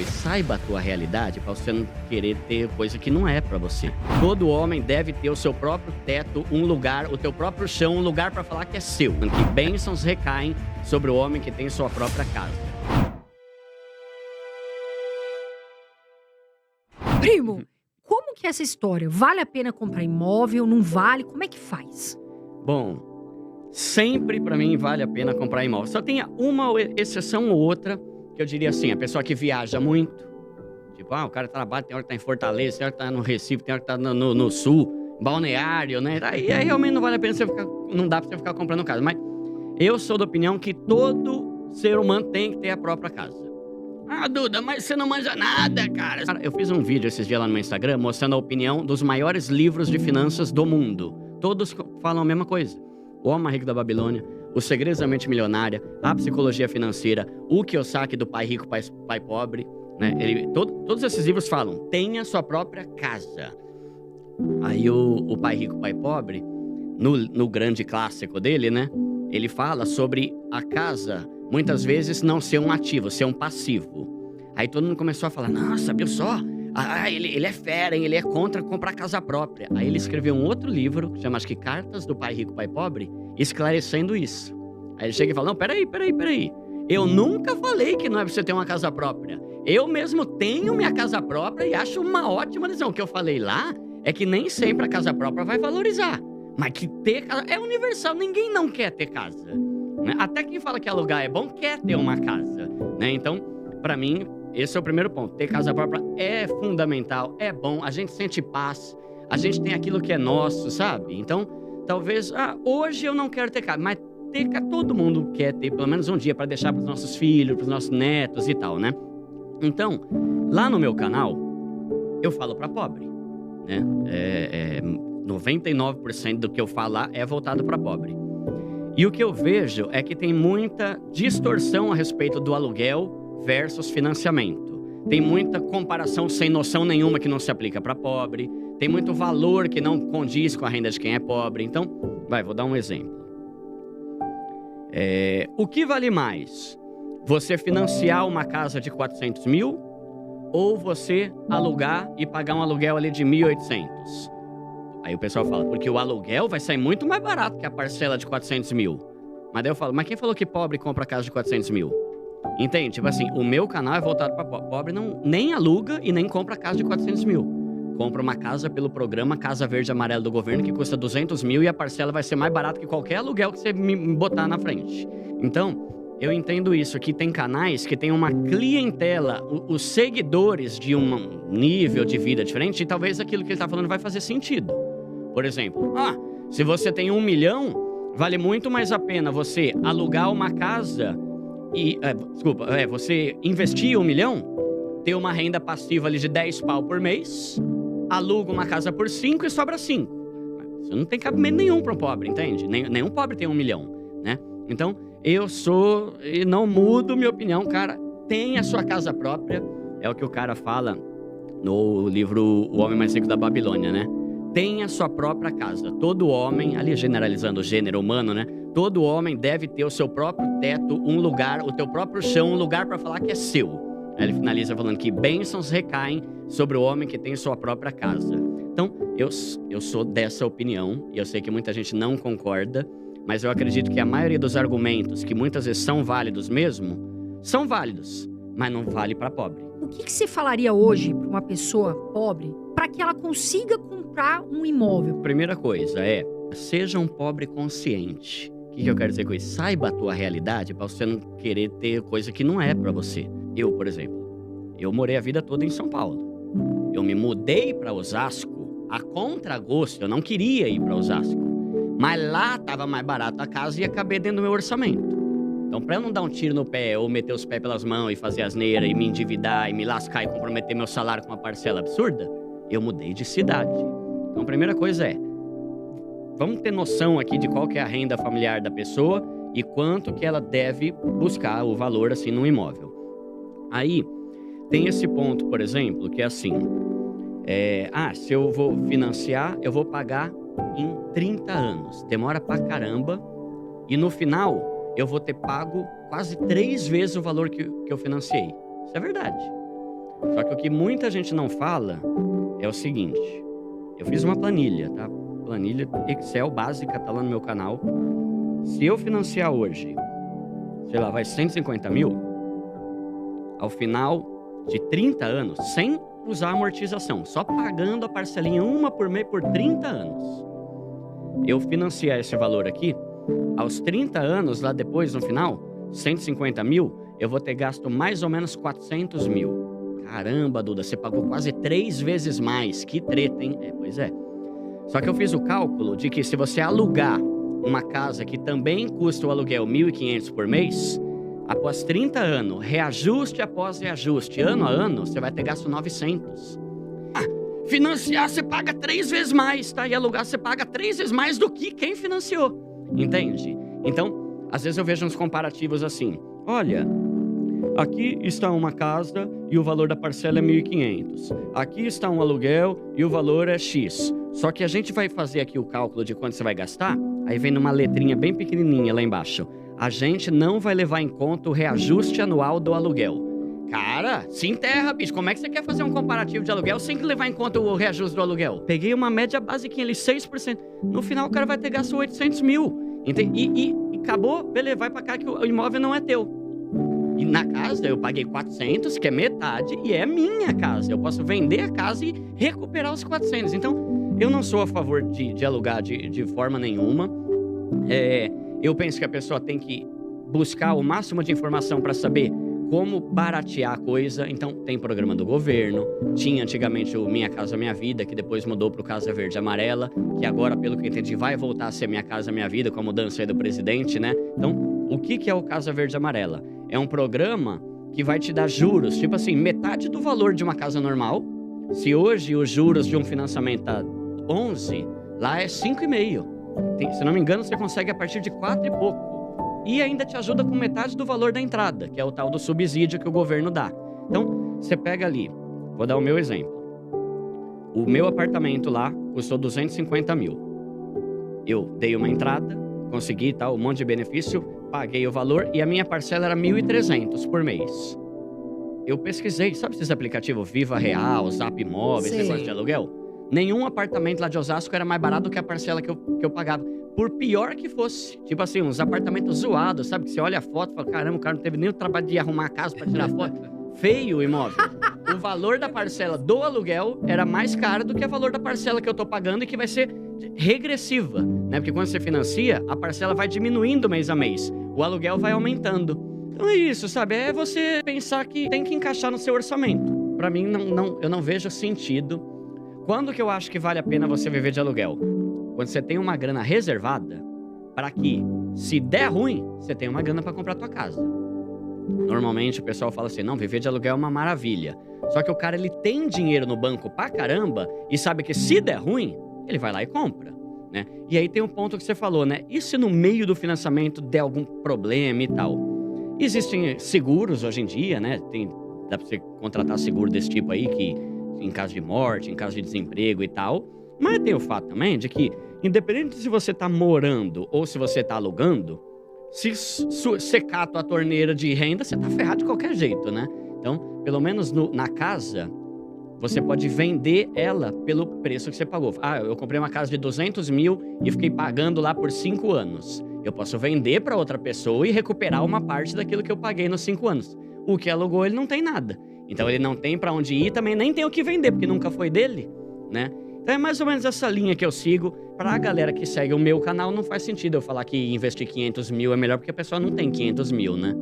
Saiba a tua realidade para você não querer ter coisa que não é para você. Todo homem deve ter o seu próprio teto, um lugar, o teu próprio chão, um lugar para falar que é seu. Que bênçãos recaem sobre o homem que tem sua própria casa. Primo, como que é essa história? Vale a pena comprar imóvel? Não vale? Como é que faz? Bom, sempre para mim vale a pena comprar imóvel. Só tem uma exceção ou outra que eu diria assim, a pessoa que viaja muito. Tipo, o cara trabalha, tem hora que tá em Fortaleza, tem hora que tá no Recife, tem hora que tá no Sul, Balneário, né? Aí realmente não vale a pena você ficar, não dá pra você ficar comprando casa. Mas eu sou da opinião que todo ser humano tem que ter a própria casa. Duda, mas você não manja nada, cara. Eu fiz um vídeo esses dias lá no meu Instagram mostrando a opinião dos maiores livros de finanças do mundo. Todos falam a mesma coisa. O Homem Mais Rico da Babilônia, Os Segredos da Mente Milionária, A Psicologia Financeira, O Kiyosaki do Pai Rico, Pai Pobre, né? Todos esses livros falam, tenha sua própria casa. Aí o Pai Rico, Pai Pobre, no grande clássico dele, né? Ele fala sobre a casa, muitas vezes, não ser um ativo, ser um passivo. Aí todo mundo começou a falar, nossa, viu só? Ele é fera, hein? Ele é contra comprar casa própria. Aí ele escreveu um outro livro, que chama, acho que Cartas do Pai Rico, Pai Pobre, esclarecendo isso. Aí ele chega e fala, não, peraí. Eu nunca falei que não é pra você ter uma casa própria. Eu mesmo tenho minha casa própria e acho uma ótima decisão. O que eu falei lá é que nem sempre a casa própria vai valorizar. Mas que ter casa é universal, ninguém não quer ter casa. Né? Até quem fala que alugar é bom, quer ter uma casa. Né? Então, pra mim, esse é o primeiro ponto. Ter casa própria é fundamental, é bom, a gente sente paz, a gente tem aquilo que é nosso, sabe? Então, talvez, hoje eu não quero ter casa, mas todo mundo quer ter pelo menos um dia para deixar para os nossos filhos, para os nossos netos e tal, né? Então, lá no meu canal, eu falo para pobre, né? 99% do que eu falar é voltado para pobre. E o que eu vejo é que tem muita distorção a respeito do aluguel versus financiamento. Tem muita comparação sem noção nenhuma que não se aplica para pobre. Tem muito valor que não condiz com a renda de quem é pobre. Então, vou dar um exemplo. O que vale mais? Você financiar uma casa de 400 mil ou você alugar e pagar um aluguel ali de 1.800? Aí o pessoal fala, porque o aluguel vai sair muito mais barato que a parcela de 400 mil. Mas daí eu falo, mas quem falou que pobre compra casa de 400 mil? Entende? Tipo assim, o meu canal é voltado para pobre. Pobre não, nem aluga e nem compra casa de 400 mil. Compra uma casa pelo programa Casa Verde Amarelo do governo, que custa 200 mil e a parcela vai ser mais barata que qualquer aluguel que você me botar na frente. Então, eu entendo isso, que tem canais que tem uma clientela, os seguidores de um nível de vida diferente, e talvez aquilo que ele está falando vai fazer sentido. Por exemplo, se você tem 1 milhão, vale muito mais a pena você alugar uma casa e... você investir 1 milhão, ter uma renda passiva ali de 10 pau por mês, aluga uma casa por 5 e sobra 5. Isso não tem cabimento nenhum para um pobre, entende? Nenhum pobre tem 1 milhão, né? Então, eu sou... e não mudo minha opinião, cara. Tenha a sua casa própria. É o que o cara fala no livro O Homem Mais Rico da Babilônia, né? Tenha sua própria casa. Todo homem, ali generalizando o gênero humano, né? Todo homem deve ter o seu próprio teto, um lugar, o teu próprio chão, um lugar para falar que é seu. Aí ele finaliza falando que bênçãos recaem sobre o homem que tem sua própria casa. Então, eu sou dessa opinião, e eu sei que muita gente não concorda, mas eu acredito que a maioria dos argumentos, que muitas vezes são válidos mesmo, são válidos, mas não vale para pobre. O que você falaria hoje para uma pessoa pobre para que ela consiga comprar um imóvel? Primeira coisa seja um pobre consciente. O que eu quero dizer com isso? Saiba a tua realidade para você não querer ter coisa que não é para você. Eu, por exemplo, eu morei a vida toda em São Paulo. Eu me mudei para Osasco a contragosto, eu não queria ir para Osasco. Mas lá estava mais barato a casa e ia caber dentro do meu orçamento. Então, para eu não dar um tiro no pé ou meter os pés pelas mãos e fazer asneira e me endividar e me lascar e comprometer meu salário com uma parcela absurda, eu mudei de cidade. Então, a primeira coisa vamos ter noção aqui de qual que é a renda familiar da pessoa e quanto que ela deve buscar o valor assim no imóvel. Aí, tem esse ponto, por exemplo, que é assim, se eu vou financiar, eu vou pagar em 30 anos. Demora pra caramba e no final eu vou ter pago quase 3 vezes o valor que eu financiei. Isso é verdade. Só que o que muita gente não fala é o seguinte. Eu fiz uma planilha, tá? Planilha Excel básica, tá lá no meu canal. Se eu financiar hoje, sei lá, vai 150 mil, ao final de 30 anos, sem usar amortização, só pagando a parcelinha uma por mês por 30 anos. Eu financiar esse valor aqui, aos 30 anos, lá depois, no final, 150 mil, eu vou ter gasto mais ou menos 400 mil. Caramba, Duda, você pagou quase 3 vezes mais. Que treta, hein? Pois é. Só que eu fiz o cálculo de que se você alugar uma casa que também custa o aluguel 1.500 por mês, após 30 anos, reajuste após reajuste, ano a ano, você vai ter gasto 900. Financiar você paga 3 vezes mais, tá? E alugar você paga 3 vezes mais do que quem financiou. Entende? Então, às vezes eu vejo uns comparativos assim. Olha, aqui está uma casa e o valor da parcela é 1.500. Aqui está um aluguel e o valor é X. Só que a gente vai fazer aqui o cálculo de quanto você vai gastar, aí vem numa letrinha bem pequenininha lá embaixo. A gente não vai levar em conta o reajuste anual do aluguel. Cara, se enterra, bicho. Como é que você quer fazer um comparativo de aluguel sem levar em conta o reajuste do aluguel? Peguei uma média basiquinha ali, 6%. No final, o cara vai ter gasto 800 mil. E acabou, beleza, vai pra cá que o imóvel não é teu. E na casa, eu paguei 400, que é metade, e é minha casa. Eu posso vender a casa e recuperar os 400. Então, eu não sou a favor de alugar de forma nenhuma. Eu penso que a pessoa tem que buscar o máximo de informação para saber como baratear a coisa. Então, tem programa do governo. Tinha antigamente o Minha Casa Minha Vida, que depois mudou para o Casa Verde e Amarela, que agora, pelo que eu entendi, vai voltar a ser Minha Casa Minha Vida, com a mudança aí do presidente, né? Então, o que é o Casa Verde e Amarela? É um programa que vai te dar juros, tipo assim, metade do valor de uma casa normal. Se hoje os juros de um financiamento tá 11, lá é 5,5. Se não me engano, você consegue a partir de 4 e pouco. E ainda te ajuda com metade do valor da entrada, que é o tal do subsídio que o governo dá. Então, você pega ali, vou dar o meu exemplo. O meu apartamento lá custou 250 mil. Eu dei uma entrada, consegui um monte de benefício, paguei o valor e a minha parcela era 1.300 por mês. Eu pesquisei, sabe esses aplicativos Viva Real, Zap Imóveis, esse negócio de aluguel? Nenhum apartamento lá de Osasco era mais barato do que a parcela que eu pagava. Por pior que fosse. Tipo assim, uns apartamentos zoados, sabe? Que você olha a foto e fala, caramba, o cara não teve nem o trabalho de arrumar a casa pra tirar foto. Feio o imóvel. O valor da parcela do aluguel era mais caro do que o valor da parcela que eu tô pagando e que vai ser regressiva, né? Porque quando você financia, a parcela vai diminuindo mês a mês. O aluguel vai aumentando. Então é isso, sabe? É você pensar que tem que encaixar no seu orçamento. Pra mim, eu não vejo sentido. Quando que eu acho que vale a pena você viver de aluguel? Quando você tem uma grana reservada para que, se der ruim, você tem uma grana para comprar a tua casa. Normalmente o pessoal fala assim, não, viver de aluguel é uma maravilha. Só que o cara, ele tem dinheiro no banco pra caramba e sabe que se der ruim, ele vai lá e compra, né? E aí tem um ponto que você falou, né? E se no meio do financiamento der algum problema e tal? Existem seguros hoje em dia, né? Dá pra você contratar seguro desse tipo aí, que em caso de morte, em caso de desemprego e tal. Mas tem o fato também de que, independente se você tá morando ou se você tá alugando, se secar a tua torneira de renda, você tá ferrado de qualquer jeito, né? Então, pelo menos na casa, você pode vender ela pelo preço que você pagou. Eu comprei uma casa de 200 mil e fiquei pagando lá por 5 anos. Eu posso vender para outra pessoa e recuperar uma parte daquilo que eu paguei nos 5 anos. O que alugou, ele não tem nada. Então, ele não tem para onde ir, também nem tem o que vender, porque nunca foi dele, né? Então é mais ou menos essa linha que eu sigo. Pra galera que segue o meu canal, não faz sentido eu falar que investir 500 mil é melhor, porque a pessoa não tem 500 mil, né?